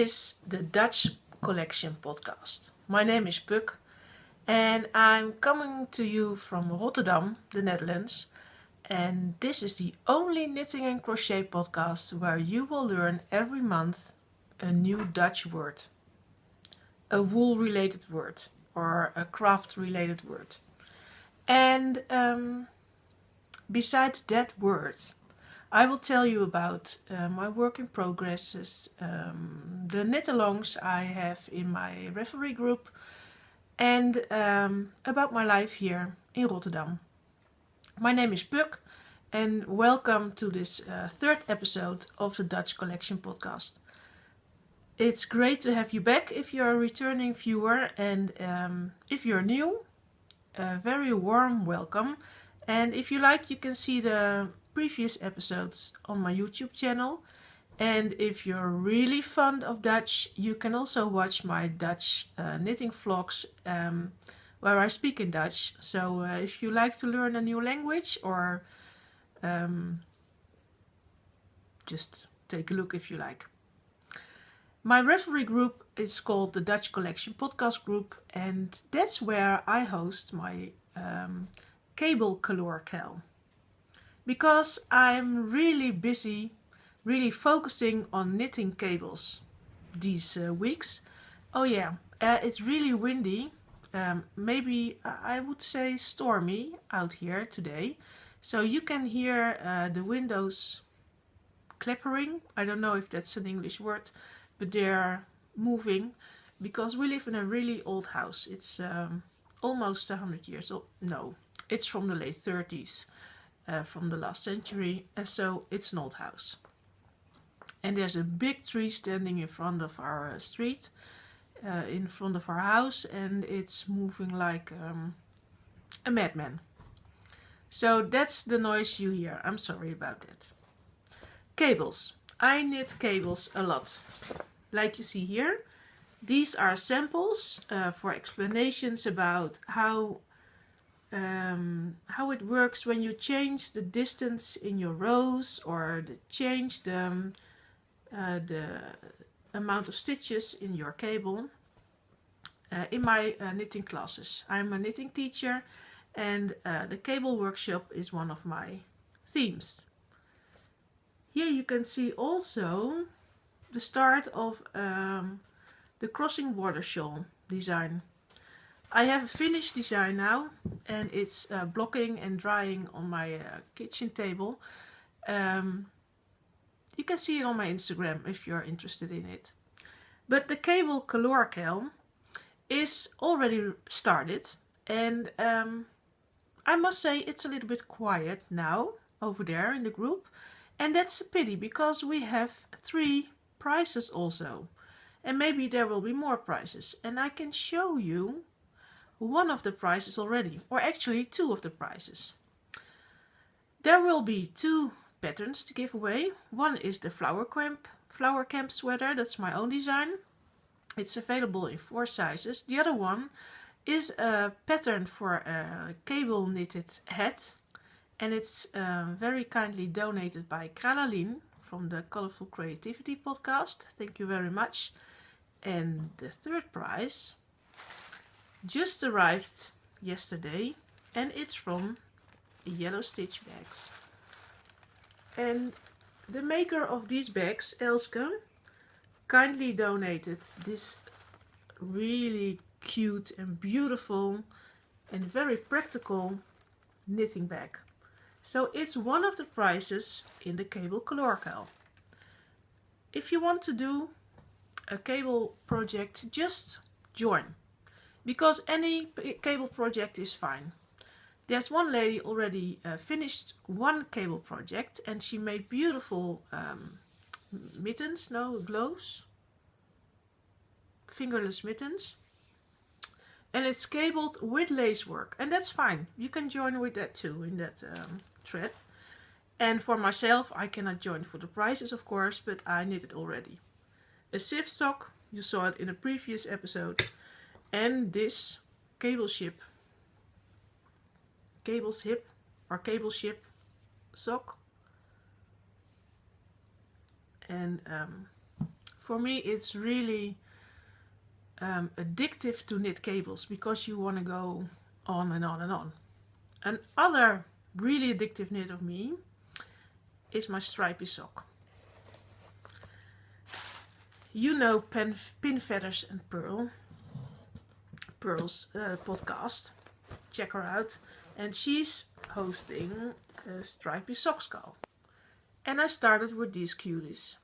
is the Dutch Collection podcast. My name is Puk and I'm coming to you from Rotterdam, the Netherlands. And this is the only knitting and crochet podcast where you will learn every month a new Dutch word. A wool related word or a craft related word. And besides that word, I will tell you about my work in progresses, the knit-alongs I have in my Ravelry group, and about my life here in Rotterdam. My name is Puk, and welcome to this third episode of the Dutch Collection podcast. It's great to have you back if you're a returning viewer, and if you're new, a very warm welcome. And if you like, you can see the previous episodes on my YouTube channel. And if you're really fond of Dutch, you can also watch my Dutch knitting vlogs where I speak in Dutch. So if you like to learn a new language, or just take a look if you like. My Ravelry group is called the Dutch Collection Podcast Group, and that's where I host my KAL. Because I'm really busy, really focusing on knitting cables these weeks. Oh yeah, it's really windy. Maybe I would say stormy out here today. So you can hear the windows clappering. I don't know if that's an English word, but they're moving because we live in a really old house. It's almost 100 years old. No, it's from the late 30s. From the last century, so it's an old house. And there's a big tree standing in front of our street, in front of our house, and it's moving like a madman. So that's the noise you hear. I'm sorry about that. Cables. I knit cables a lot. Like you see here, these are samples for explanations about how it works when you change the distance in your rows, or change the amount of stitches in your cable in my knitting classes. I'm a knitting teacher, and the cable workshop is one of my themes. Here you can see also the start of the crossing border shawl design. I have a finished design now, and it's blocking and drying on my kitchen table. You can see it on my Instagram if you're interested in it. But the cable KAL is already started, and I must say it's a little bit quiet now over there in the group, and that's a pity because we have 3 prizes also, and maybe there will be more prizes, and I can show you one of the prizes already, or actually 2 of the prizes. There will be 2 patterns to give away. One is the Flowercamp Sweater, that's my own design. It's available in 4 sizes. The other one is a pattern for a cable knitted hat, and it's very kindly donated by Kralalien from the Colorful Creativity podcast. Thank you very much. And the 3rd prize just arrived yesterday, and it's from Yellowstitchbags. And the maker of these bags, Elske, kindly donated this really cute and beautiful and very practical knitting bag. So it's one of the prizes in the KAL. If you want to do a cable project, just join. Because any cable project is fine. There's one lady already finished one cable project, and she made beautiful gloves, fingerless mittens. And it's cabled with lace work, and that's fine. You can join with that too in that thread. And for myself, I cannot join for the prizes, of course, but I knit it already. A sieve sock, you saw it in a previous episode. And this cable ship sock. And For me, it's really addictive to knit cables because you want to go on and on and on. Another really addictive knit of me is my stripey sock. You know Pinfeathers and Purls podcast. Check her out. And she's hosting Stripeysocks KAL. And I started with these cuties.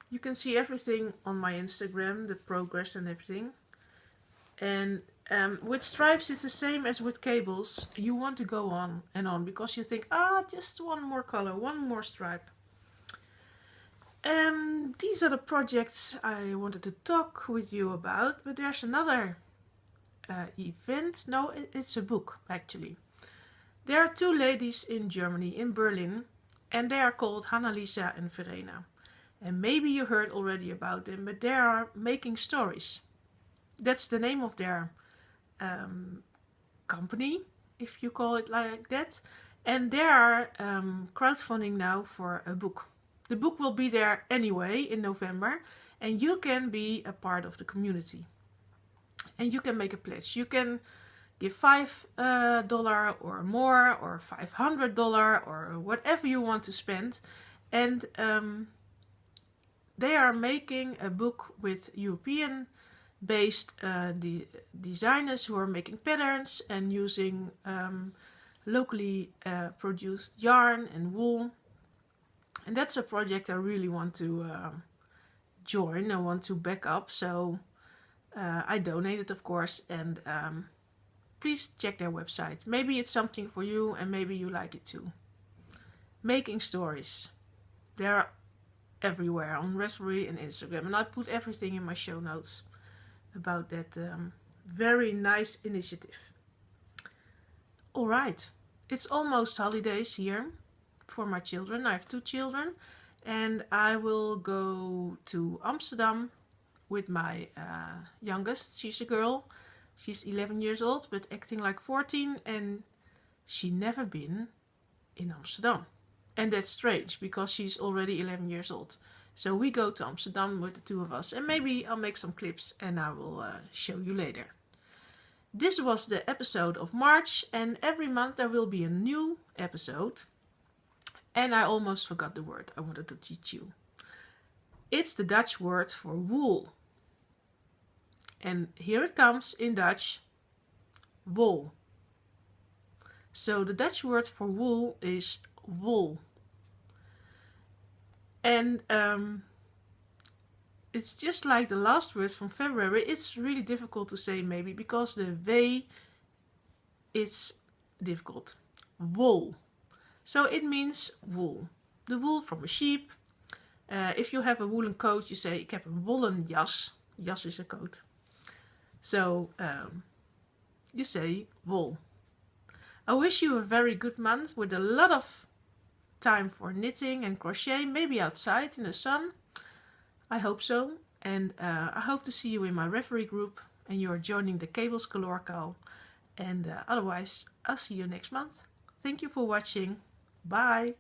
You can see everything on my Instagram, the progress and everything. And with stripes it's the same as with cables. You want to go on and on because you think, just one more color, one more stripe. And these are the projects I wanted to talk with you about, but there's another event. No, it's a book actually. There are two ladies in Germany, in Berlin, and they are called Hannalisa and Verena. And maybe you heard already about them, but they are making stories. That's the name of their company, if you call it like that. And they are crowdfunding now for a book. The book will be there anyway in November, and you can be a part of the community. And you can make a pledge. You can give $5 or more, or $500, or whatever you want to spend. And they are making a book with European-based designers who are making patterns and using locally produced yarn and wool. And that's a project I really want to join. I want to back up. So I donated, of course. And please check their website. Maybe it's something for you and maybe you like it too. Making stories. They're everywhere on Ravelry and Instagram. And I put everything in my show notes about that very nice initiative. Alright. It's almost holidays here. For my children. I have 2 children, and I will go to Amsterdam with my youngest. She's a girl. She's 11 years old, but acting like 14, and she never been in Amsterdam. And that's strange because she's already 11 years old. So we go to Amsterdam with the 2 of us, and maybe I'll make some clips and I will show you later. This was the episode of March, and every month there will be a new episode. And I almost forgot the word I wanted to teach you. It's the Dutch word for wool. And here it comes in Dutch, wol. So the Dutch word for wool is wol. And it's just like the last word from February. It's really difficult to say maybe because the V is difficult. Wol. So it means wool. The wool from a sheep. If you have a woolen coat, you say, ik heb een wollen jas. Jas is a coat. So you say wool. I wish you a very good month with a lot of time for knitting and crochet. Maybe outside in the sun. I hope so. And I hope to see you in my Ravelry group. And you are joining the Cables Galore KAL. And otherwise, I'll see you next month. Thank you for watching. Bye!